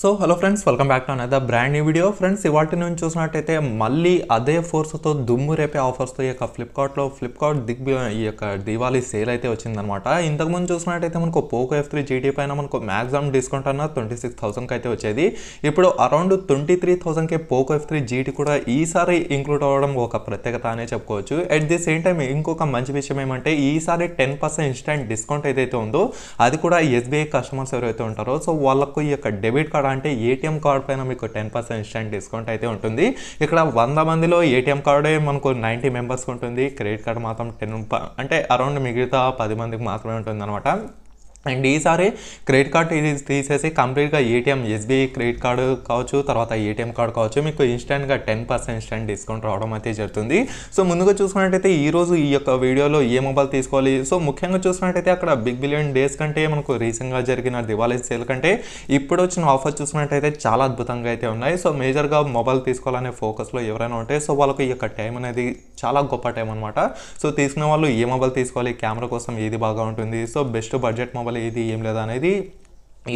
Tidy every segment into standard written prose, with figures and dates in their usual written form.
So hello friends, welcome back to another brand new video. Friends, ఇవాటి నుంచి చూసినట్టయితే మళ్ళీ అదే ఫోర్స్తో దుమ్ము రేపే ఆఫర్స్తో ఈ యొక్క ఫ్లిప్కార్ట్ ఈ యొక్క దివాళీ సేల్ అయితే వచ్చిందనమాట. ఇంతకుముందు చూసినట్టయితే మనకు పోకో F3 GT పైన మనకు మ్యాక్సిమం డిస్కౌంట్ అన్న 26,000కి అయితే వచ్చేది. ఇప్పుడు అరౌండ్ 23,000కి పోకో F3 GT కూడా ఈసారి ఇంక్లూడ్ అవ్వడం ఒక ప్రత్యేకత అనే చెప్పుకోవచ్చు. అట్ ది సేమ్ టైం ఇంకొక మంచి విషయం ఏమంటే ఈసారి 10% ఇన్స్టెంట్ డిస్కౌంట్ ఏదైతే ఉందో అది కూడా SBI కస్టమర్స్ ఎవరైతే ఉంటారో సో వాళ్ళకు ఈ యొక్క డెబిట్ కార్డ్ అంటే ఏటీఎం కార్డ్ పైన మీకు 10% ఇన్స్టెంట్ డిస్కౌంట్ అయితే ఉంటుంది. ఇక్కడ 100 మందిలో ఏటీఎం కార్డే మనకు 90 మెంబర్స్కి ఉంటుంది. క్రెడిట్ కార్డ్ మాత్రం 10 అంటే అరౌండ్ మిగతా 10 మందికి మాత్రమే ఉంటుంది అనమాట. అండ్ ఈసారి క్రెడిట్ కార్డ్ తీసేసి కంప్లీట్గా ఏటీఎం SBI క్రెడిట్ కార్డు కావచ్చు, తర్వాత ఏటీఎం కార్డు కావచ్చు, మీకు ఇన్స్టెంట్గా 10% ఇన్స్టెంట్ డిస్కౌంట్ రావడం అయితే జరుగుతుంది. సో ముందుగా చూసుకున్నట్టయితే ఈరోజు ఈ యొక్క వీడియోలో ఏ మొబైల్ తీసుకోవాలి, సో ముఖ్యంగా చూసుకున్నట్టయితే అక్కడ బిగ్ బిలియన్ డేస్ కంటే మనకు రీసెంట్గా జరిగిన దివాళీ సేల్ కంటే ఇప్పుడు వచ్చిన ఆఫర్ చూసుకున్నట్టయితే చాలా అద్భుతంగా అయితే ఉన్నాయి. సో మేజర్గా మొబైల్ తీసుకోవాలనే ఫోకస్లో ఎవరైనా ఉంటే సో వాళ్ళకి ఈ యొక్క టైం అనేది చాలా గొప్ప టైం అనమాట. సో తీసుకునే వాళ్ళు ఏ మొబైల్ తీసుకోవాలి, కెమెరా కోసం ఏది బాగా ఉంటుంది, సో బెస్ట్ బడ్జెట్ మొబైల్ ఇది ఏం లేదా అనేది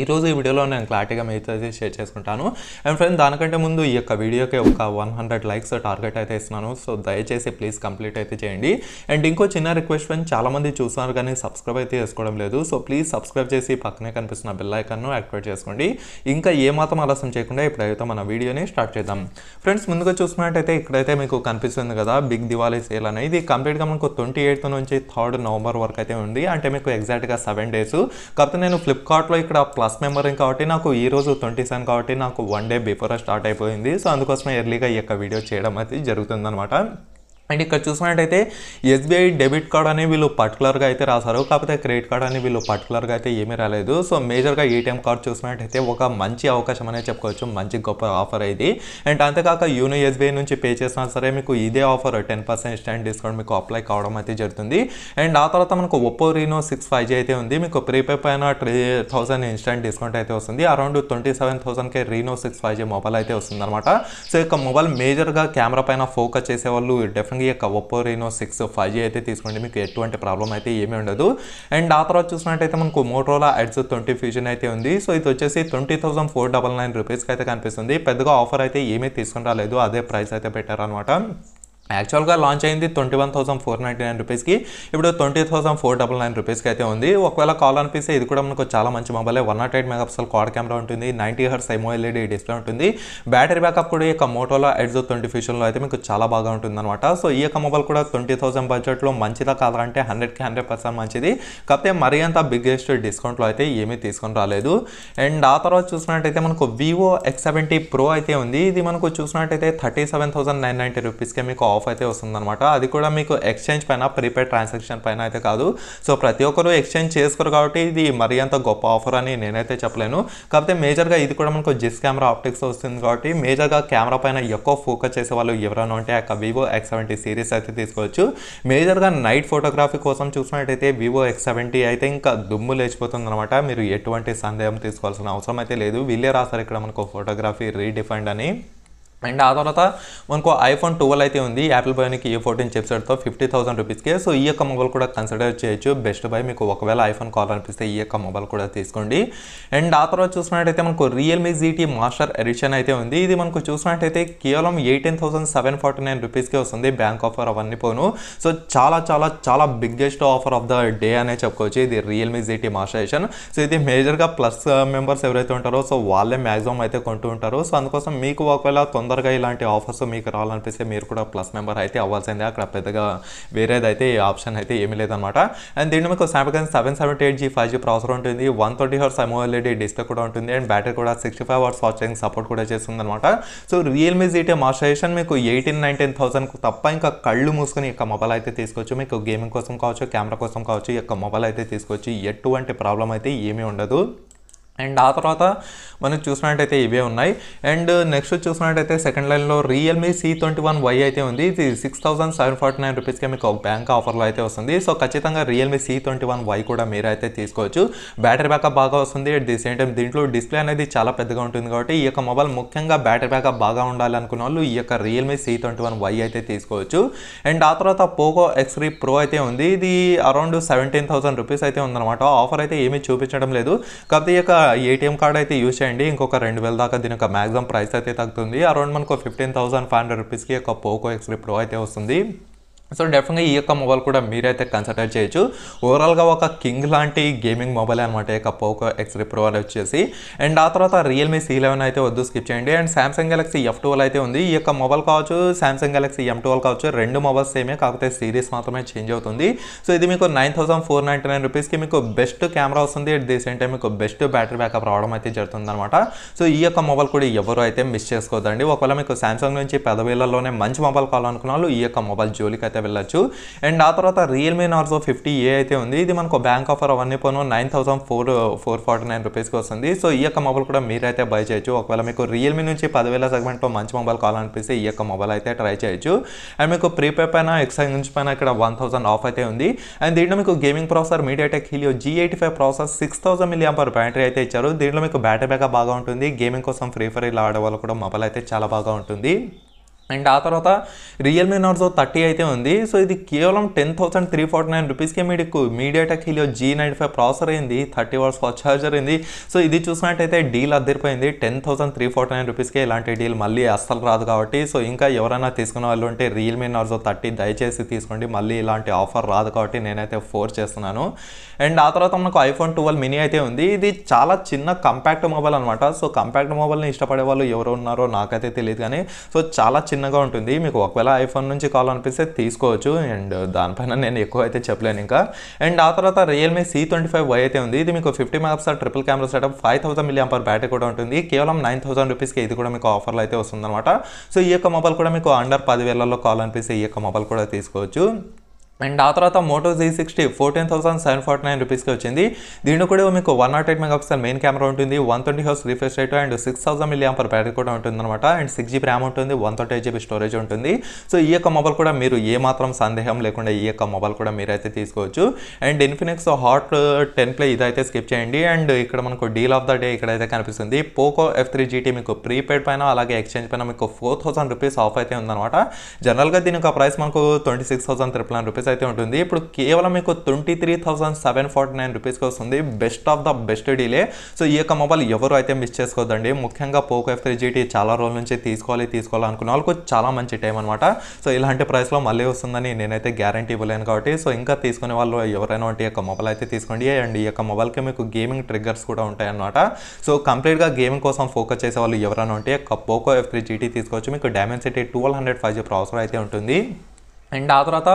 ఈరోజు ఈ వీడియోలో నేను క్లారిటీగా మీతో అయితే షేర్ చేసుకుంటాను. అండ్ ఫ్రెండ్స్, దానికంటే ముందు ఈ యొక్క వీడియోకి ఒక 100 లైక్స్ టార్గెట్ అయితే ఇస్తున్నాను. సో దయచేసి ప్లీజ్ కంప్లీట్ అయితే చేయండి. అండ్ ఇంకో చిన్న రిక్వెస్ట్ ఫ్రెండ్స్, చాలామంది చూస్తున్నారు కానీ సబ్స్క్రైబ్ అయితే చేసుకోవడం లేదు. సో ప్లీజ్ సబ్స్క్రైబ్ చేసి పక్కనే కనిపిస్తున్న బెల్ ఐకాన్ను యాక్టివేట్ చేసుకోండి. ఇంకా ఏమాత్రం ఆలస్యం చేయకుండా ఇప్పుడైతే మన వీడియోని స్టార్ట్ చేద్దాం. ఫ్రెండ్స్, ముందుగా చూసుకున్నట్టయితే ఇక్కడైతే మీకు కనిపిస్తుంది కదా బిగ్ దివాళీ సేల్ అనేది. ఇది కంప్లీట్గా మనకు 28th నుంచి 3rd నవంబర్ వరకు అయితే ఉంది. అంటే మీకు ఎగ్జాక్ట్గా 7 డేస్. కాకపోతే నేను ఫ్లిప్కార్ట్లో ఇక్కడ ప్లస్ మెంబరింగ్ కాబట్టి నాకు ఈరోజు 27 కాబట్టి నాకు 1 డే బిఫోర్ స్టార్ట్ అయిపోయింది. సో అందుకోసమే ఎర్లీగా ఈ యొక్క వీడియో చేయడం అయితే జరుగుతుంది అనమాట. అండ్ ఇక్కడ చూసినట్టయితే SBI డెబిట్ కార్డ్ అని వీళ్ళు పర్టికులర్గా అయితే రాశారు, కాకపోతే క్రెడిట్ కార్డ్ అని వీళ్ళు పర్టికులర్గా అయితే ఏమీ రాలేదు. సో మేజర్గా ఏటీఎం కార్డ్ చూసినట్టయితే ఒక మంచి అవకాశం అనే చెప్పుకోవచ్చు, మంచి గొప్ప ఆఫర్ ఇది. అండ్ అంతేకాక యూనో SBI నుంచి పే చేసినా సరే మీకు ఇదే ఆఫర్ 10% ఇన్స్టెంట్ డిస్కౌంట్ మీకు అప్లై కావడం అయితే జరుగుతుంది. అండ్ ఆ తర్వాత మనకు ఒప్పో రీనో 6 5G అయితే ఉంది. మీకు ప్రీపే పైన 3,000 ఇన్స్టెంట్ డిస్కౌంట్ అయితే వస్తుంది. అరౌండ్ 27,000కి రీనో 6 5G మొబైల్ అయితే వస్తుంది అనమాట. సో ఇక మొబైల్ మేజర్గా కెమెరా పైన ఫోకస్ చేసే వాళ్ళు డెఫినెట్గా ఈ యొక్క ఒప్పో రీనో 6 5G అయితే తీసుకోండి, మీకు ఎటువంటి ప్రాబ్లం అయితే ఏమీ ఉండదు. అండ్ ఆ తర్వాత చూసినట్టయితే మనకు మోటరోలా ఎడ్జ్ 20 ఫ్యూజన్ అయితే ఉంది. సో ఇది వచ్చేసి 20,499 రూపీస్కి అయితే కనిపిస్తుంది. పెద్దగా ఆఫర్ అయితే ఏమీ తీసుకుని రాలేదు, అదే ప్రైస్ అయితే పెట్టారనమాట. యాక్చువల్గా లాంచ్ అయింది 21,499 రూపీస్కి, ఇప్పుడు 20,499 రూపీస్కి అయితే ఉంది. ఒకవేళ కాల్ అనిపిస్తే ఇది కూడా మనకు చాలా మంచి మొబైల్. 108 మెగాపిక్సెల్ క్వాడ్ కెమెరా ఉంటుంది, 90 Hz AMOLED డిస్ప్లే ఉంటుంది. బ్యాటరీ బ్యాకప్ కూడా ఈ యొక్క మోటోలా ఎడ్జ్ 20 ఫ్యూజన్లో అయితే మీకు చాలా బాగా ఉంటుంది అనమాట. సో ఈ యొక్క మొబైల్ కూడా 20,000 బడ్జెట్లో మంచిదా కాదంటే 100కి 100% మంచిది. కాకపోతే మరీ అంత బిగ్గెస్ట్ డిస్కౌంట్లో అయితే ఏమీ తీసుకొని రాలేదు. అండ్ ఆ తర్వాత చూసినట్టయితే మనకు వివో X70 Pro అయితే ఉంది. ఇది మనకు చూసినట్టయితే 37,990 రూపీస్కే మీకు ఆఫ్ అయితే వస్తుందన్నమాట. అది కూడా మీకు ఎక్స్చేంజ్ పైన, ప్రీపెయిడ్ ట్రాన్సాక్షన్ పైన అయితే కాదు. సో ప్రతి ఒక్కరు ఎక్స్చేంజ్ చేసుకోరు కాబట్టి ఇది మరీ అంత గొప్ప ఆఫర్ అని నేనైతే చెప్పలేను. కాకపోతే మేజర్గా ఇది కూడా మనకు జిస్ కెమెరా ఆప్టిక్స్ వస్తుంది కాబట్టి మేజర్గా కెమెరా పైన ఎక్కువ ఫోకస్ చేసే వాళ్ళు ఎవరైనా ఉంటే ఆ వివో X70 సిరీస్ అయితే తీసుకోవచ్చు. మేజర్గా నైట్ ఫోటోగ్రఫీ కోసం చూసినట్టయితే వివో X70 అయితే ఇంకా దుమ్ము లేచిపోతుంది అనమాట. మీరు ఎటువంటి సందేహం తీసుకోవాల్సిన అవసరం అయితే లేదు. వీళ్ళే రాస్తారు ఇక్కడ మనకు ఫోటోగ్రఫీ రీడిఫైన్డ్ అని. అండ్ ఆ తర్వాత మనకు iPhone 12 అయితే ఉంది. యాపిల్ బయోనిక్ A14 చిప్సెట్తో 50,000 రూపీస్కే. సో ఈ యొక్క మొబైల్ కూడా కన్సిడర్ చేయొచ్చు, బెస్ట్ బై. మీకు ఒకవేళ ఐఫోన్ కావాలనిపిస్తే ఈ యొక్క మొబైల్ కూడా తీసుకోండి. అండ్ ఆ తర్వాత చూసినట్టయితే మనకు రియల్మీ GT మాస్టర్ ఎడిషన్ అయితే ఉంది. ఇది మనకు చూసినట్టయితే కేవలం 18,749 రూపీస్కే వస్తుంది. బ్యాంక్ ఆఫర్ అవన్నీ పోను. సో చాలా చాలా చాలా biggest offer of the day అనే చెప్పుకోవచ్చు ఇది Realme GT Master Edition. So ఇది మేజర్గా ప్లస్ మెంబర్స్ ఎవరైతే ఉంటారో సో వాళ్ళే మ్యాక్సిమం అయితే కొంటూ ఉంటారు. సో అందుకోసం మీకు ఒకవేళ తొందరగా ఇలాంటి ఆఫర్స్ మీకు రావాలనిపిస్తే మీరు కూడా ప్లస్ మెంబర్ అయితే అవ్వాల్సిందే. అక్కడ పెద్దగా వేరేదైతే ఆప్షన్ అయితే ఏమీ లేదనమాట. అండ్ దీంట్లో మీకు Snapdragon 778G 5G ప్రాసెసర్ ఉంటుంది, 120 Hz AMOLED డిస్ప్లే కూడా ఉంటుంది. అండ్ బ్యాటరీ కూడా 65 వాట్స్ ఫాస్ట్ ఛార్జింగ్ సపోర్ట్ కూడా చేస్తుంది అనమాట. So Realme GT Master Edition మీకు 18,000-19,000 తప్ప ఇంకా కళ్ళు మూసుకొని ఈ యొక్క మొబైల్ అయితే తీసుకోవచ్చు. మీకు గేమింగ్ కోసం కావచ్చు, కెమెరా కోసం కావచ్చు, ఈ యొక్క మొబైల్ అయితే తీసుకోవచ్చు. ఎటువంటి ప్రాబ్లం అయితే ఏమీ ఉండదు. అండ్ ఆ తర్వాత మనం చూసినట్టయితే ఇవే ఉన్నాయి. అండ్ నెక్స్ట్ చూసినట్టయితే సెకండ్ లైన్లో రియల్మీ C21Y అయితే ఉంది. ఇది 6,749 రూపీస్కే మీకు బ్యాంక్ ఆఫర్లో అయితే వస్తుంది. సో ఖచ్చితంగా రియల్మీ C21Y కూడా మీరు అయితే తీసుకోవచ్చు. బ్యాటరీ బ్యాకప్ బాగా వస్తుంది. అట్ ది సేమ్ టైం దీంట్లో డిస్ప్లే అనేది చాలా పెద్దగా ఉంటుంది కాబట్టి ఈ యొక్క మొబైల్ ముఖ్యంగా బ్యాటరీ బ్యాకప్ బాగా ఉండాలి అనుకున్న వాళ్ళు ఈ యొక్క రియల్మీ C21Y అయితే తీసుకోవచ్చు. అండ్ ఆ తర్వాత పోకో X3 Pro అయితే ఉంది. ఇది అరౌండ్ 17,000 రూపీస్ అయితే ఉందన్నమాట. ఆఫర్ అయితే ఏమీ చూపించడం లేదు. కాకపోతే ఈ యొక్క ఏటీఎం కార్డ్ అయితే యూజ్ చేయండి. ఇంకొక 2000 దాకా దీని యొక్క మ్యాక్సిమం ప్రైస్ అయితే తగ్గుతుంది. అరౌండ్ మనకు 15,500 రూపీస్కి ఒక పోకో X3 Pro అయితే వస్తుంది. సో డెఫినెట్గా ఈ యొక్క మొబైల్ కూడా మీరైతే కన్సిడర్ చేయొచ్చు. ఓవరాల్గా ఒక కింగ్ లాంటి గేమింగ్ మొబైల్ అనమాట ఈ యొక్క పోకో X3 Pro అని వచ్చేసి. అండ్ ఆ తర్వాత రియల్మీ C11 అయితే వద్దు, స్కిప్ చేయండి. అండ్ సామ్సంగ్ గెలాక్సీ F12 అయితే ఉంది. ఈ యొక్క మొబైల్ కావచ్చు, సామ్సంగ్ గెలాక్సీ M12 కావచ్చు, రెండు మొబైల్స్ సేమే, కాకపోతే సిరీస్ మాత్రమే చేంజ్ అవుతుంది. సో ఇది మీకు 9,499 రూపీస్కి మీకు బెస్ట్ కెమెరా వస్తుంది. అట్ ది సేమ్ టైం మీకు బెస్ట్ బ్యాటరీ బ్యాకప్ రావడం అయితే జరుగుతుంది అనమాట. సో ఈ యొక్క మొబైల్ కూడా ఎవరు అయితే మిస్ చేసుకోవద్దండి. ఒకవేళ మీకు సామ్సంగ్ నుంచి 10,000లోనే మంచి మొబైల్ కావాలనుకున్న వాళ్ళు ఈ యొక్క మొబైల్ జోలికి అయితే వెళ్ళొచ్చు. అండ్ ఆ తర్వాత రియల్మీ నార్జో 50A అయితే ఉంది. ఇది మనకు బ్యాంక్ ఆఫర్ అవన్నీ పోను 9,449 రూపీస్కి వస్తుంది. సో ఈ యొక్క మొబైల్ కూడా మీరైతే బై చేయొచ్చు. ఒకవేళ మీకు రియల్మీ నుంచి 10,000 సెగ్మెంట్లో మంచి మొబైల్ కావాలనిపిస్తే ఈ యొక్క మొబైల్ అయితే ట్రై చేయొచ్చు. అండ్ మీకు ప్రీపే పైన ఎక్సైజ్ నుంచి పైన ఇక్కడ 1000 ఆఫ్ అయితే ఉంది. అండ్ దీంట్లో మీకు gaming processor MediaTek Helio G85 processor 6000 mAh battery అయితే ఇచ్చారు. దీంట్లో మీకు బ్యాటరీ బ్యాకప్ బాగా ఉంటుంది. గేమింగ్ కోసం ఫ్రీ ఫైర్ ఇలా ఆడే వాళ్ళు కూడా మొబైల్ అయితే చాలా బాగా ఉంటుంది. అండ్ ఆ తర్వాత రియల్మీ నార్జో 30 అయితే ఉంది. సో ఇది కేవలం 10,349 రూపీస్కే మీకు MediaTek Helio G95 ప్రాసెసర్ అయింది, 30 వాట్స్ ఫాస్ట్ ఛార్జర్ అయింది. సో ఇది చూసినట్టయితే డీల్ అద్దరిపోయింది. 10,349 రూపీస్కే ఇలాంటి డీల్ మళ్ళీ అస్సలు రాదు కాబట్టి, సో ఇంకా ఎవరైనా తీసుకునే వాళ్ళు ఉంటే రియల్మీ నార్జో 30 దయచేసి తీసుకోండి. మళ్ళీ ఇలాంటి ఆఫర్ రాదు కాబట్టి నేనైతే ఫోర్స్ చేస్తున్నాను. అండ్ ఆ తర్వాత మనకు iPhone 12 mini అయితే ఉంది. ఇది చాలా చిన్న కంపాక్ట్ మొబైల్ అనమాట. సో కంపాక్ట్ మొబైల్ని ఇష్టపడే వాళ్ళు ఎవరు ఉన్నారో నాకైతే తెలియదు, కానీ సో చాలా చిన్నగా ఉంటుంది. మీకు ఒకవేళ ఐఫోన్ నుంచి కావాలనిపిస్తే తీసుకోవచ్చు. అండ్ దానిపైన నేను ఎక్కువ అయితే చెప్పలేను ఇంకా. అండ్ ఆ తర్వాత రియల్మీ C25Y అయితే ఉంది. ఇది మీకు 50 megapixel triple camera setup, 5,000 mAh battery కూడా ఉంటుంది. కేవలం 9,000 రూపీస్కి ఇది కూడా మీకు ఆఫర్లో అయితే వస్తుందన్నమాట. సో ఈ యొక్క మొబైల్ కూడా మీకు అండర్ 10,000లో కావాలనిపిస్తే ఈ యొక్క మొబైల్ కూడా తీసుకోవచ్చు. అండ్ ఆ తర్వాత మోటో Z60 14,749 రూపీస్కి వచ్చింది. దీంట్లో కూడా మీకు 108 మెగాపిక్సెల్ మెయిన్ కెమెరా ఉంటుంది, 120 hertz refresh rate and 6000 mAh battery కూడా ఉంటుంది అనమాట. అండ్ 6GB ర్యామ్ ఉంటుంది, 128GB స్టోరేజ్ ఉంటుంది. సో ఈ యొక్క మొబైల్ కూడా మీరు ఏ మాత్రం సందేహం లేకుండా ఈ యొక్క మొబైల్ కూడా మీరైతే తీసుకోవచ్చు. అండ్ ఇన్ఫినిక్స్ హాట్ 10 ప్లే ఇదైతే స్కిప్ చేయండి. అండ్ ఇక్కడ మనకు డీల్ ఆఫ్ ద డే ఇక్కడైతే కనిపిస్తుంది. పోకో F3 GT మీకు ప్రీపెయిడ్ పైన అలాగే ఎక్స్చేంజ్ పైన మీకు 4,000 రూపీస్ ఆఫ్ అయితే ఉందన్నమాట. జనరల్గా దీని యొక్క ప్రైస్ మనకు 26,399 రూపీస్ అయితే ఉంటుంది. ఇప్పుడు కేవలం మీకు 23,749 రూపీస్కి వస్తుంది. Best of the best delay. So ఈ యొక్క మొబైల్ ఎవరు అయితే మిస్ చేసుకోవద్దండి. ముఖ్యంగా పోకో F3 GT చాలా రోజుల నుంచి తీసుకోవాలి అనుకున్న వాళ్ళకు చాలా మంచి టైం అనమాట. సో ఇలాంటి ప్రైస్లో మళ్ళీ వస్తుందని నేనైతే గ్యారంటీ ఇవ్వలేను కాబట్టి, సో ఇంకా తీసుకునే వాళ్ళు ఎవరైనా ఈ యొక్క మొబైల్ అయితే తీసుకోండి. అండ్ ఈ యొక్క మొబైల్కి మీకు గేమింగ్ ట్రిగ్గర్స్ కూడా ఉంటాయి అన్నమాట. సో కంప్లీట్గా గేమింగ్ కోసం ఫోకస్ చేసే వాళ్ళు ఎవరైనా ఉంటే పోకో F3 GT తీసుకోవచ్చు. మీకు Dimensity 1200 5G ప్రాసెసర్ అయితే ఉంటుంది. అండ్ ఆ తర్వాత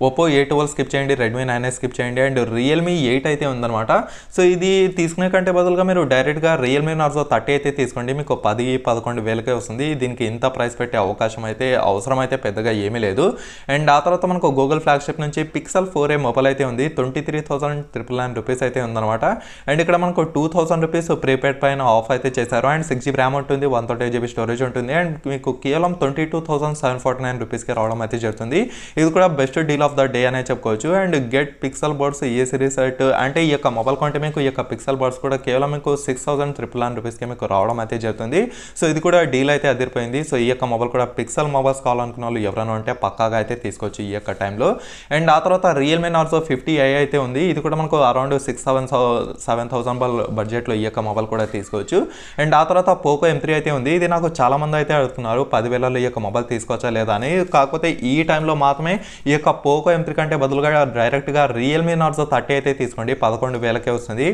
ఒప్పో A12 స్కిప్ చేయండి, రెడ్మీ 9S స్కిప్ చేయండి. అండ్ రియల్మీ 8 అయితే ఉందన్నమాట. సో ఇది తీసుకునే కంటే బదులుగా మీరు డైరెక్ట్గా రియల్మీ నార్జో 30 అయితే తీసుకోండి. మీకు 10-11 వేలకే వస్తుంది. దీనికి ఇంత ప్రైస్ పెట్టే అవకాశం అయితే అవసరం అయితే పెద్దగా ఏమీ లేదు. అండ్ ఆ తర్వాత మనకు గూగుల్ ఫ్లాగ్షిప్ నుంచి Pixel 4a మొబైల్ అయితే ఉంది. 23,999 రూపీస్ అయితే ఉందన్నమాట. అండ్ ఇక్కడ మనకు 2,000 రూపీస్ ప్రీపెయిడ్ పైన ఆఫ్ అయితే చేశారు. అండ్ 6GB ర్యామ్ ఉంటుంది, 128GB స్టోరేజ్ ఉంటుంది. అండ్ మీకు కేవలం 22,749 రూపీస్కి రావడం అయితే జరుగుతుంది. ఇది కూడా best deal of the day అనే చెప్పుకోవచ్చు. And get pixel birds A series set అంటే ఈ యొక్క మొబైల్ కొంటే మీకు ఈ యొక్క పిక్సెల్ బర్డ్స్ కూడా కేవలం మీకు 6,399 రూపీస్కి మీకు రావడం అయితే జరుగుతుంది. సో ఇది కూడా డీల్ అయితే అదిరిపోయింది. సో ఈ యొక్క మొబైల్ కూడా పిక్సెల్ మొబైల్స్ కావాలనుకున్న వాళ్ళు ఎవరైనా ఉంటే పక్కాగా అయితే తీసుకోవచ్చు ఈ యొక్క టైంలో. అండ్ ఆ తర్వాత రియల్మీ నార్జో 50i అయితే ఉంది. ఇది కూడా మనకు అరౌండ్ 6,000-7,000 బడ్జెట్లో ఈ యొక్క మొబైల్ కూడా తీసుకోవచ్చు. అండ్ ఆ తర్వాత పోకో M3 అయితే ఉంది. ఇది నాకు చాలా మంది అయితే అడుగుతున్నారు 10,000లో ఈ యొక్క మొబైల్ తీసుకోవచ్చా లేదా అని. కాకపోతే ఈ టైంలో మాత్రమే ఈ యొక్క పోకో M3 కంటే బదులుగా డైరెక్ట్గా రియల్మీ నార్జో 30 అయితే తీసుకోండి. 11,000కే వస్తుంది.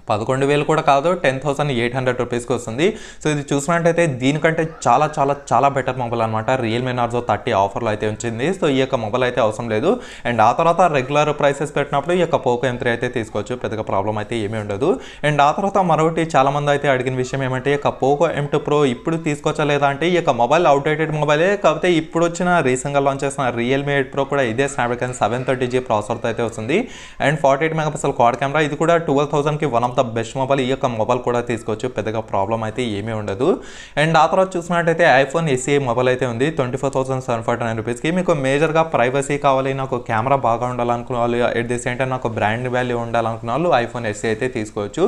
11,000 కూడా కాదు, 10,800 రూపీస్కి వస్తుంది. సో ఇది చూసినట్టయితే దీనికంటే చాలా చాలా చాలా బెటర్ మొబైల్ అనమాట. రియల్మీ నార్జో 30 ఆఫర్లో అయితే వచ్చింది. సో ఈ యొక్క మొబైల్ అయితే అవసరం లేదు. అండ్ ఆ తర్వాత రెగ్యులర్ ప్రైసెస్ పెట్టినప్పుడు ఈ యొక్క పోకో M3 అయితే తీసుకోవచ్చు. పెద్దగా ప్రాబ్లం అయితే ఏమీ ఉండదు. అండ్ ఆ తర్వాత మరొకటి చాలామంది అయితే అడిగిన విషయం ఏమంటే ఈ యొక్క పోకో M2 Pro ఇప్పుడు తీసుకోవచ్చా లేదా అంటే, ఈ యొక్క మొబైల్ అవుట్డేటెడ్ మొబైలే. కాకపోతే ఇప్పుడు వచ్చిన రీసెంట్గా లాంచ్ చేసిన రియల్మీ 8 Pro కూడా ఇదే స్నాప్డ్రాగన్ 730G ప్రాసెసర్తో అయితే వస్తుంది. And 48 megapixel quad camera. ఇది కూడా 12,000కి one of the best mobile. ఈ యొక్క మొబైల్ కూడా తీసుకోవచ్చు. పెద్దగా ప్రాబ్లం అయితే ఏమీ ఉండదు. అండ్ ఆ తర్వాత చూసినట్టయితే iPhone SE మొబైల్ అయితే ఉంది. 24,749 రూపీస్కి. మీకు మేజర్గా ప్రైవసీ కావాలి, నాకు కెమెరా బాగా ఉండాలనుకున్న వాళ్ళు, ఎట్ ది సేమ్ టైం నాకు బ్రాండ్ వాల్యూ ఉండాలనుకున్న వాళ్ళు iPhone SE అయితే తీసుకోవచ్చు.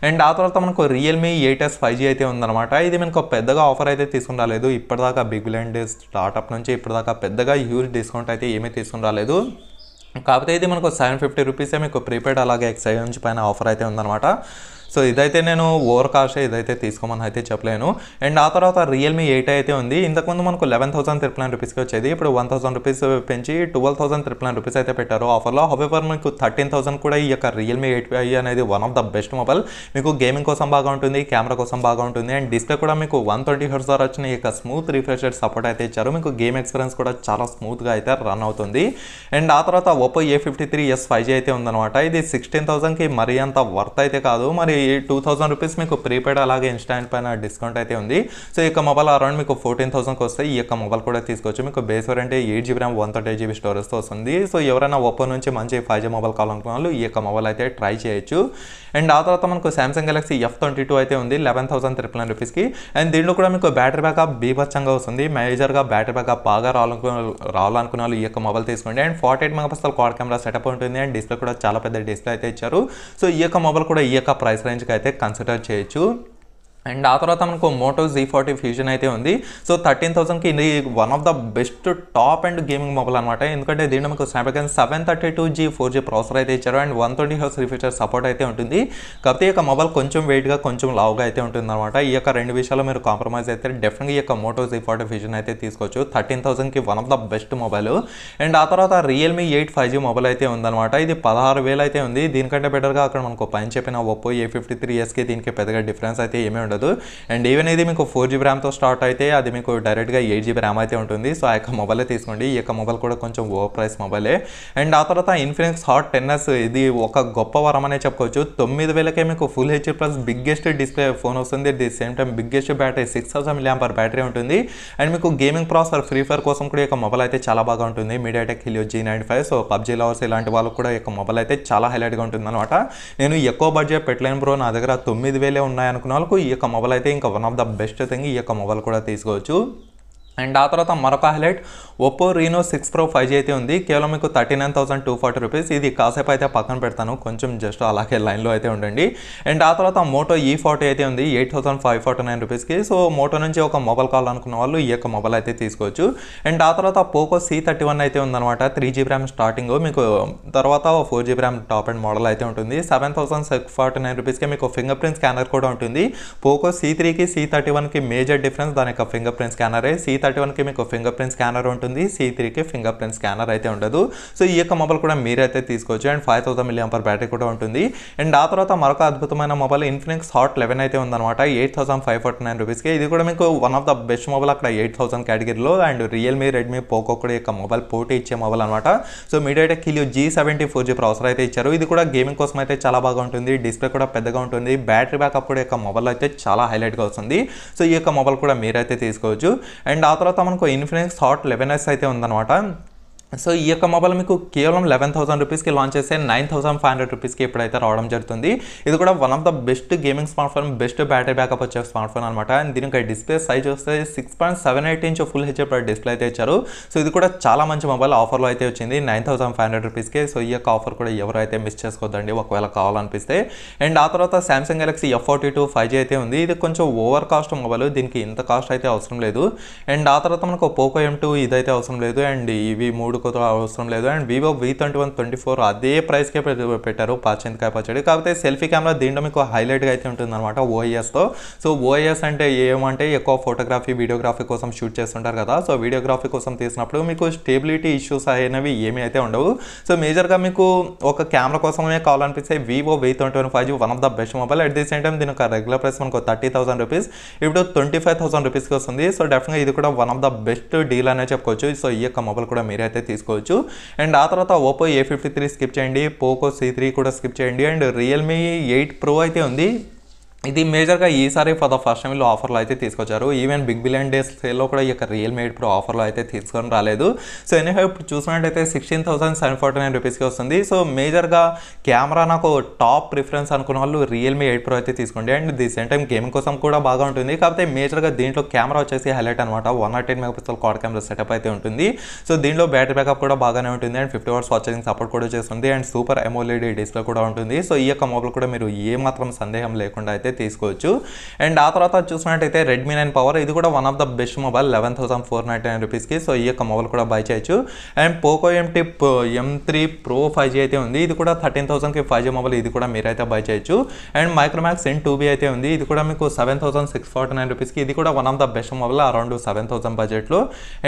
అండ్ ఆ తర్వాత మనకు రియల్మీ 8S 5G అయితే ఉందన్నమాట. ఇది మనకు పెద్దగా ఆఫర్ అయితే తీసుకుని రాలేదు. ఇప్పటిదాకా బిగ్ బిలియన్ డేస్ స్టార్ట్అప్ నుంచి ఇప్పటిదాకా పెద్దగా హ్యూజ్ డిస్కౌంట్ అయితే ఏమీ తీసుకుని రాలేదు. కాకపోతే ఇది మనకు 750 రూపీసే మీకు ప్రీపెయిడ్ అలాగే ఎక్స్చేంజ్ పైన ఆఫర్ అయితే ఉందన్నమాట. సో ఇదైతే నేను ఓవర్ కాస్ట్ ఇదైతే తీసుకోమని అయితే చెప్పలేను. అండ్ ఆ తర్వాత రియల్మీ 8 అయితే ఉంది. ఇంతకుముందు మనకు 11,999 రూపీస్కి వచ్చేది, ఇప్పుడు 1,000 రూపీస్ పెంచి 12,999 రూపీస్ అయితే పెట్టారు ఆఫర్లో. హవెవర్ మీకు 13,000 కూడా ఈ యొక్క రియల్మీ 8i అనేది one of the best mobile. మీకు గేమింగ్ కోసం బాగా ఉంటుంది, కెమెరా కోసం బాగా ఉంటుంది, అండ్ డిస్ప్లే కూడా మీకు 120 హెర్ట్జ్ ద్వారా వచ్చిన ఈ యొక్క స్మూత్ రిఫ్రెష్ రేట్ సపోర్ట్ అయితే ఇచ్చారు. మీకు గేమ్ ఎక్స్పీరియన్స్ కూడా చాలా స్మూత్గా అయితే రన్ అవుతుంది. అండ్ ఆ తర్వాత ఒప్పో A53s 5G అయితే ఉందన్నమాట. ఇది 16,000కి మరీ అంత వర్త్ అయితే కాదు, మరి 2,000 రూపీస్ మీకు ప్రీపెయిడ్ అలాగే ఇన్స్టాంట్ పైన డిస్కౌంట్ అయితే ఉంది. సో ఈ యొక్క మొబైల్ అరౌండ్ మీకు 14,000కి వస్తే ఈ యొక్క మొబైల్ కూడా తీసుకోవచ్చు. మీకు base variant 8GB RAM 128GB స్టోరేజ్తో వస్తుంది. సో ఎవరైనా ఒప్పో నుంచి మంచి 5G మొబైల్ కావాలనుకున్న వాళ్ళు ఈ యొక్క మొబైల్ అయితే ట్రై చేయొచ్చు. అండ్ ఆ తర్వాత మనకు సామ్సంగ్ గెలాక్సీ F22 అయితే ఉంది 11,999 రూపీస్కి. అండ్ దీంట్లో కూడా మీకు బ్యాటరీ బ్యాకప్ బీభత్సంగా వస్తుంది. మేజర్గా బ్యాటరీ బ్యాకప్ బాగా రావాలనుకున్న వాళ్ళు ఈ యొక్క మొబైల్ తీసుకోండి. And 48 megapixel quad camera setup ఉంటుంది, అండ్ డిస్ప్లే కూడా చాలా పెద్ద డిస్ప్లే అయితే ఇచ్చారు. సో ఈ యొక్క మొబైల్ కూడా ఈ యొక్క ప్రైస్ రేంజ్కి అయితే కన్సిడర్ చేయొచ్చు. అండ్ ఆ తర్వాత మనకు మోటో Z40 ఫ్యూజన్ అయితే ఉంది. సో 13,000కి ఇది one of the best top and gaming mobile అనమాట. ఎందుకంటే దీంట్లో మీకు స్నాప్డ్రాగన్ 732G 4G ప్రాసెసర్ అయితే ఇచ్చారు, అండ్ 120 హెర్ట్జ్ రిఫ్రెష్ సపోర్ట్ అయితే ఉంటుంది. కాకపోతే ఈ యొక్క మొబైల్ కొంచెం వెయిట్గా కొంచెం లావుగా అయితే ఉంటుంది అనమాట. ఈ యొక్క రెండు విషయాల్లో మీరు కాంప్రమైజ్ అయితే డెఫినెట్గా ఈ యొక్క మోటో Z40 ఫ్యూజన్ అయితే తీసుకోవచ్చు. 13,000కి one of the best mobile. And ఆ తర్వాత రియల్మీ 8 5G మొబైల్ అయితే ఉందన్నమాట. ఇది 16,000 అయితే ఉంది. దీనికంటే బెటర్గా అక్కడ మనకు పైన చెప్పిన ఒప్పో A53sకి దీనికి పెద్దగా డిఫరెన్స్ అయితే ఏమీ ఉండదు. అండ్ ఈవెన్ ఇది మీకు 4GB ర్యామ్తో స్టార్ట్ అయితే అది మీకు డైరెక్ట్గా 8GB ర్యామ్ అయితే ఉంటుంది. సో ఆ యొక్క మొబైలే తీసుకోండి. ఈ యొక్క మొబైల్ కూడా కొంచెం ఓవర్ ప్రైస్ మొబైలే. అండ్ ఆ తర్వాత ఇన్ఫినిక్స్ హాట్ 10s ఇది ఒక గొప్ప వరం అనే చెప్పుకోవచ్చు. 9,000కే మీకు full HD plus biggest display phone వస్తుంది. The same time biggest battery 6,000 mAh battery ఉంటుంది. అండ్ మీకు గేమింగ్ ప్రాసెసర్ ఫ్రీ ఫైర్ కోసం కూడా ఈ యొక్క మొబైల్ అయితే చాలా బాగా ఉంటుంది. MediaTek Helio G95. So PUBG lovers ఇలాంటి వాళ్ళకు కూడా ఈ యొక్క మొబైల్ అయితే చాలా హైలైట్గా ఉంటుంది అనమాట. నేను ఎక్కువ బడ్జెట్ పెట్టలేను బ్రో, నా దగ్గర 9,000 ఉన్నాయి అనుకున్న వాళ్ళకు ఈ యొక్క మొబైల్ అయితే ఇంకా one of the best thing. ఈ యొక్క మొబైల్ కూడా తీసుకోవచ్చు. అండ్ ఆ తర్వాత మరొక highlight Oppo Reno 6 Pro 5G అయితే ఉంది. కేవలం మీకు 39,240 రూపీస్. ఇది కాసేపు అయితే పక్కన పెడతాను, కొంచెం జస్ట్ అలాగే లైన్లో అయితే ఉండండి. అండ్ ఆ తర్వాత మోటో E40 అయితే ఉంది 8,549 రూపీస్కి. సో మోటో నుంచి ఒక మొబైల్ కావాలనుకున్న వాళ్ళు ఈ యొక్క మొబైల్ అయితే తీసుకోవచ్చు. అండ్ ఆ తర్వాత పోకో C31 అయితే ఉందన్నమాట. 3GB ర్యామ్ స్టార్టింగ్, మీకు తర్వాత 4GB RAM top and model అయితే ఉంటుంది. 7,649 రూపీస్కి మీకు ఫింగర్ ప్రింట్ స్కానర్ కూడా ఉంటుంది. పోకో C3కి C31కి మేజర్ డిఫరెన్స్ దాని యొక్క ఫింగర్ ప్రింట్ స్కానరే. C31కి మీకు ఫింగర్ ప్రింట్ స్కానర్ ఉంటుంది, C3కి ఫింగర్ ప్రింట్ స్కానర్ అయితే ఉండదు. సో ఈ యొక్క మొబైల్ కూడా మీరైతే తీసుకోవచ్చు. అండ్ 5,000 mAh బ్యాటరీ కూడా ఉంటుంది. అండ్ ఆ తర్వాత మరొక అద్భుతమైన మొబైల్ ఇన్ఫినిక్స్ హాట్ 11 అయితే ఉందన్నమాట. 8,549 రూపీస్కి. ఇది కూడా మీకు one of the best mobile అక్కడ 8,000 కేటగిరీలో. అండ్ రియల్మీ, రెడ్మీ, పోకో కూడా ఈ యొక్క మొబైల్ పోటీ ఇచ్చే మొబైల్ అనమాట. So MediaTek Helio G70 4G processor అయితే ఇచ్చారు. ఇది కూడా గేమింగ్ కోసం అయితే చాలా బాగా ఉంటుంది. డిస్ప్లే కూడా పెద్దగా ఉంటుంది. బ్యాటరీ బ్యాకప్ కూడా ఈ యొక్క మొబైల్ అయితే చాలా హైలైట్గా వస్తుంది. సో ఈ యొక్క మొబైల్ కూడా మీరైతే తీసుకోవచ్చు. అండ్ ఆ తర్వాత మనకు ఇన్ఫినిక్స్ హాట్ 11s అయితే ఉందన్నమాట. సో ఈ యొక్క మొబైల్ మీకు కేవలం 11,000 రూపీస్కి లాంచ్ చేస్తే 9,500 రూపీస్కి ఇప్పుడైతే రావడం జరుగుతుంది. ఇది కూడా one of the best gaming smart phone, best battery backup వచ్చే స్మార్ట్ ఫోన్ అనమాట. అండ్ దీనికి డిస్ప్లే సైజ్ వస్తే 6.78 ఇంచ్ ఫుల్ హెచ్డీ డిస్ప్లే అయితే ఇచ్చారు. సో ఇది కూడా చాలా మంచి మొబైల్. ఆఫర్లో అయితే వచ్చింది 9,500 రూపీస్కి. సో ఈ యొక్క ఆఫర్ కూడా ఎవరైతే మిస్ చేసుకోవద్దండి ఒకవేళ కావాలనిపిస్తే. అండ్ ఆ తర్వాత సామ్సంగ్ గెలాక్సీ F42 5G అయితే ఉంది. ఇది కొంచెం ఓవర్ కాస్ట్ మొబైల్, దీనికి ఇంత కాస్ట్ అయితే అవసరం లేదు. అండ్ ఆ తర్వాత మనకు పోకో M2 ఇదైతే అవసరం లేదు. అండ్ ఇవి 3 అవసరం లేదు. అండ్ వివో V21 24 అదే ప్రైస్కే పెట్టారు, పాచింతకాయ పచ్చడి. కాకపోతే సెల్ఫీ కెమెరా దీంట్లో మీకు హైలైట్గా అయితే ఉంటుంది అనమాట OISతో. సో OIS అంటే ఏమంటే ఎక్కువ ఫోటోగ్రఫీ, వీడియోగ్రఫీ కోసం షూట్ చేస్తుంటారు కదా. సో వీడియోగ్రఫీ కోసం తీసినప్పుడు మీకు స్టేబిలిటీ ఇష్యూస్ అనేవి ఏమీ అయితే ఉండవు. సో మేజర్గా మీకు ఒక కెమెరా కోసమే కావాలనిపిస్తే Vivo V21 5G one of the best mobile. At the same time దీని ఒక రెగ్యులర్ ప్రైస్ మనకు 30,000 రూపీస్, ఇప్పుడు 25,000 రూపీస్కి వస్తుంది. సో డెఫినెట్గా ఇది కూడా one of the best deal అనే చెప్పుకోవచ్చు. సో ఈ యొక్క మొబైల్ కూడా మీరైతే తీసుకోవచ్చు. అండ్ ఆ తర్వాత ఒప్పో A53 స్కిప్ చేయండి, పోకో C3 కూడా స్కిప్ చేయండి. అండ్ రియల్మీ 8 Pro అయితే ఉంది. ఇది మేజర్గా ఈసారి ఫర్ ద ఫస్ట్ టైంలో ఆఫర్లో అయితే తీసుకొచ్చారు. ఈవెన్ బిగ్ బిలియన్ డేస్ సేల్లో కూడా ఈ యొక్క రియల్మీ 8 Pro ఆఫర్లో అయితే తీసుకొని రాలేదు. సో ఎనీహౌ ఇప్పుడు చూసినట్టయితే 16,749 రూపీస్కి వస్తుంది. సో మేజర్గా కెమెరా నాకు టాప్ ప్రిఫరెన్స్ అనుకున్న వాళ్ళు రియల్మీ 8 Pro అయితే తీసుకోండి. And the same time gaming కోసం కూడా బాగా ఉంటుంది. కాకపోతే మేజర్గా దీంట్లో కెమెరా వచ్చేసి హైలైట్ అనమాట. 108 మెగాపిక్సెల్ క్వాడ్ కెమెరా సెటప్ అయితే ఉంటుంది. సో దీంట్లో బ్యాటరీ బ్యాకప్ కూడా బాగానే ఉంటుంది. అండ్ 50 వాట్స్ ఛార్జింగ్ సపోర్ట్ కూడా చేస్తుంది. అండ్ సూపర్ AMOLED డిస్ప్లే కూడా ఉంటుంది. సో ఈ యొక్క మొబైల్ కూడా మీరు ఏమాత్రం సందేహం లేకుండా అయితే అయితే తీసుకోవచ్చు. అండ్ ఆ తర్వాత చూసినట్టయితే రెడ్మీ 9 పవర్, ఇది కూడా one of the best mobile 11,499 రూపీస్కి. సో ఈ యొక్క మొబైల్ కూడా బై చేయొచ్చు. And Poco M3 Pro 5G అయితే ఉంది, ఇది కూడా 13,000కి 5G మొబైల్, ఇది కూడా మీరైతే బై చేయొచ్చు. అండ్ మైక్రోమాక్స్ N2B అయితే ఉంది, ఇది కూడా మీకు 7,649 రూపీస్కి, ఇది కూడా one of the best mobile around 7,000 బడ్జెట్లో.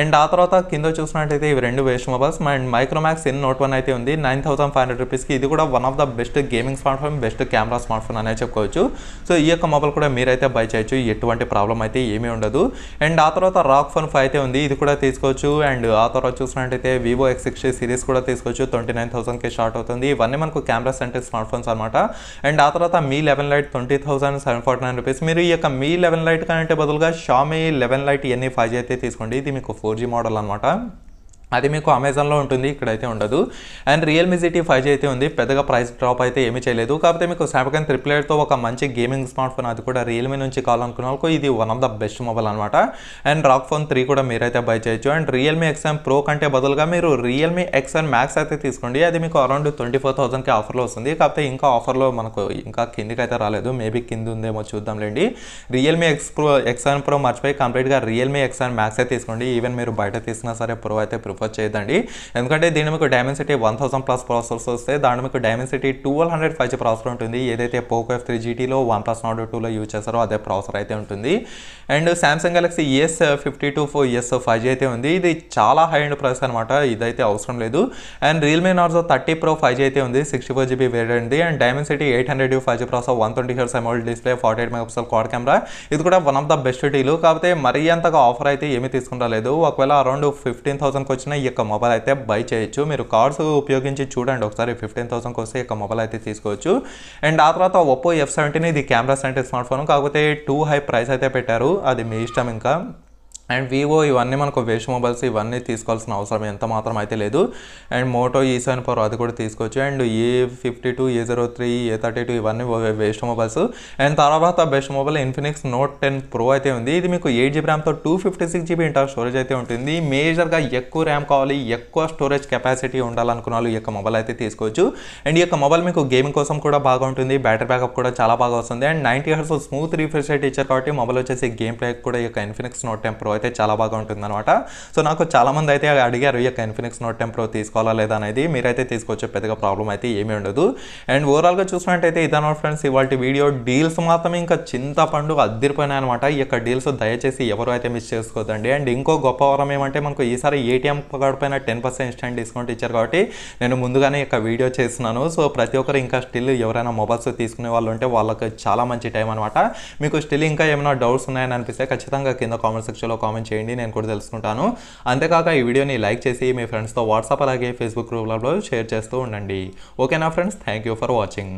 అండ్ ఆ తర్వాత కింద చూసినట్టయితే ఇవి రెండు best mobiles. And Micromax Note 1 అయితే ఉంది 9,500 రూపీస్కి, ఇది కూడా one of the best gaming smart phone, best camera smart phone అనేది చెప్పుకోవచ్చు. సో ఈ యొక్క మొబైల్ కూడా మీరైతే బై చేయొచ్చు, ఎటువంటి ప్రాబ్లం అయితే ఏమీ ఉండదు. అండ్ ఆ తర్వాత రాక్ ఫోన్ 5 అయితే ఉంది, ఇది కూడా తీసుకోవచ్చు. అండ్ ఆ తర్వాత చూసినట్టయితే వివో X60 సిరీస్ కూడా తీసుకోవచ్చు, 29,000కి స్టార్ట్ అవుతుంది. ఇవన్నీ మనకు కెమెరా సెంటర్ స్మార్ట్ ఫోన్స్ అనమాట. అండ్ ఆ తర్వాత మీ 11 లైట్ 20,749 రూపీస్. మీరు ఈ యొక్క మీ 11 లైట్ కంటే బదులుగా షామీ 11 లైట్ ఎన్ఈ 5G అయితే తీసుకోండి, ఇది మీకు 4G మోడల్ అనమాట. అది మీకు అమెజాన్లో ఉంటుంది, ఇక్కడైతే ఉండదు. అండ్ రియల్మీ GT 5G అయితే ఉంది, పెద్దగా ప్రైస్ డ్రాప్ అయితే ఏమీ చేయలేదు. కాకపోతే మీకు స్నాప్డ్రాగన్ 888తో ఒక మంచి గేమింగ్ స్మార్ట్ ఫోన్, అది కూడా రియల్మీ నుంచి కావాలనుకున్న వాళ్ళకు ఇది one of the best mobile అనమాట. అండ్ రాక్ ఫోన్ 3 కూడా మీరైతే బై చేయొచ్చు. అండ్ రియల్మీ XM Pro కంటే బదులుగా మీరు రియల్మీ XM Max అయితే తీసుకోండి, అది మీకు అరౌండ్ 24,000కి ఆఫర్లో వస్తుంది. కాకపోతే ఇంకా ఆఫర్లో మనకు ఇంకా కిందికి అయితే రాలేదు, మేబీ కింద ఉందేమో చూద్దాంలేండి. రియల్మీ XM Pro మర్చిపోయి కంప్లీట్గా రియల్మీ XM Max అయితే తీసుకోండి. ఈవెన్ మీరు బయట తీసుకున్నా సరే ప్రో అయితే ప్రిఫర్ చేయదండి, ఎందుకంటే దీని మీకు డైమెన్సిటీ 1000+ ప్రాసెసర్స్ వస్తే, దాంట్లో మీకు డైమెన్సిటీ 1200 5G ప్రాసెసర్ ఉంటుంది. ఏదైతే పోకో F3 GTలో OnePlus Nord 2లో యూజ్ చేస్తారో అదే ప్రాసెసర్ అయితే ఉంటుంది. And Samsung Galaxy S52 5G అయితే ఉంది, ఇది చాలా హై అండ్ ప్రైస్ అనమాట, ఇదైతే అవసరం లేదు. And Realme Narzo 30 Pro 5G అయితే ఉంది, 64GB variant. And Dimensity 800 5G processor, 120Hz AMOLED display, 48 megapixel quad camera, ఇది కూడా one of the best deal. కాకపోతే మరీ అంతగా ఆఫర్ అయితే ఏమీ తీసుకుంటలేదు. ఒకవేళ అరౌండ్ 15,000కి వచ్చిన ఈ యొక్క మొబైల్ అయితే బై చేయొచ్చు. మీరు కార్డ్స్ ఉపయోగించి చూడండి ఒకసారి, 15,000కి వస్తే ఈ యొక్క మొబైల్ అయితే తీసుకోవచ్చు. అండ్ ఆ తర్వాత ఒప్పో F17, ఇది కెమెరా సెంటర్ స్మార్ట్ ఫోన్, కాకపోతే టూ హై ప్రైస్ అయితే పెట్టారు, అది మీ ఇష్టం ఇంకా. అండ్ వివో ఇవన్నీ మనకు వేస్ట్ మొబైల్స్, ఇవన్నీ తీసుకోవాల్సిన అవసరం ఎంత మాత్రం అయితే లేదు. అండ్ మోటో E7 Pro అది కూడా తీసుకోవచ్చు. అండ్ A52, A03, A32 ఇవన్నీ వేస్ట్ మొబైల్స్. అండ్ తర్వాత best mobile Infinix Note 10 Pro అయితే ఉంది, ఇది మీకు 8GB ర్యామ్తో 256GB ఇంటర్నల్ స్టోరేజ్ అయితే ఉంటుంది. మేజర్గా ఎక్కువ ర్యామ్ కావాలి, ఎక్కువ స్టోరేజ్ కెపాసిటీ ఉండాలనుకున్న వాళ్ళు ఈ యొక్క మొబైల్ అయితే తీసుకోవచ్చు. అండ్ ఈ యొక్క మొబైల్ మీకు గేమింగ్ కోసం కూడా బాగా ఉంటుంది, బ్యాటరీ బ్యాకప్ కూడా చాలా బాగా వస్తుంది. And 90Hz smooth refresh rate ఇచ్చారు కాబట్టి మొబైల్ వచ్చేసి గేమ్ ప్లే కూడా ఈ యొక్క ఇన్ఫినిక్స్ Note 10 Pro అయితే చాలా బాగా ఉంటుంది అనమాట. సో నాకు చాలా మంది అయితే అడిగారు ఈ యొక్క ఇన్ఫినిక్స్ Note 10 Pro తీసుకోవాలా లేదా అనేది, మీరైతే తీసుకోవచ్చు, పెద్దగా ప్రాబ్లం అయితే ఏమీ ఉండదు. అండ్ ఓవరాల్గా చూసినట్టయితే ఇదన్నమాట ఫ్రెండ్స్ ఇవాళ వీడియో. డీల్స్ మాత్రం ఇంకా చింతపండు అద్దరిపోయినాయి అనమాట. ఈ యొక్క డీల్స్ దయచేసి ఎవరు అయితే మిస్ చేసుకోదండి. అండ్ ఇంకో గొప్ప వరం ఏమంటే మనకు ఈసారి ATM కార్డ్ పైన 10% ఇన్స్టెంట్ డిస్కౌంట్ ఇచ్చారు కాబట్టి నేను ముందుగానే ఈ యొక్క వీడియో చేస్తున్నాను. సో ప్రతి ఒక్కరు ఇంకా స్టిల్ ఎవరైనా మొబైల్స్ తీసుకునే వాళ్ళు ఉంటే వాళ్ళకి చాలా మంచి టైం అనమాట. మీకు స్టిల్ ఇంకా ఏమైనా డౌట్స్ ఉన్నాయని అనిపిస్తే ఖచ్చితంగా కింద కామెంట్ సెక్షన్లో కామెంట్ చేయండి, నేను కూడా తెలుసుకుంటాను. అంతేకాక ఈ వీడియోని లైక్ చేసి మీ ఫ్రెండ్స్తో వాట్సాప్ అలాగే ఫేస్బుక్ గ్రూప్లలో షేర్ చేస్తూ ఉండండి. ఓకేనా friends, thank you for watching.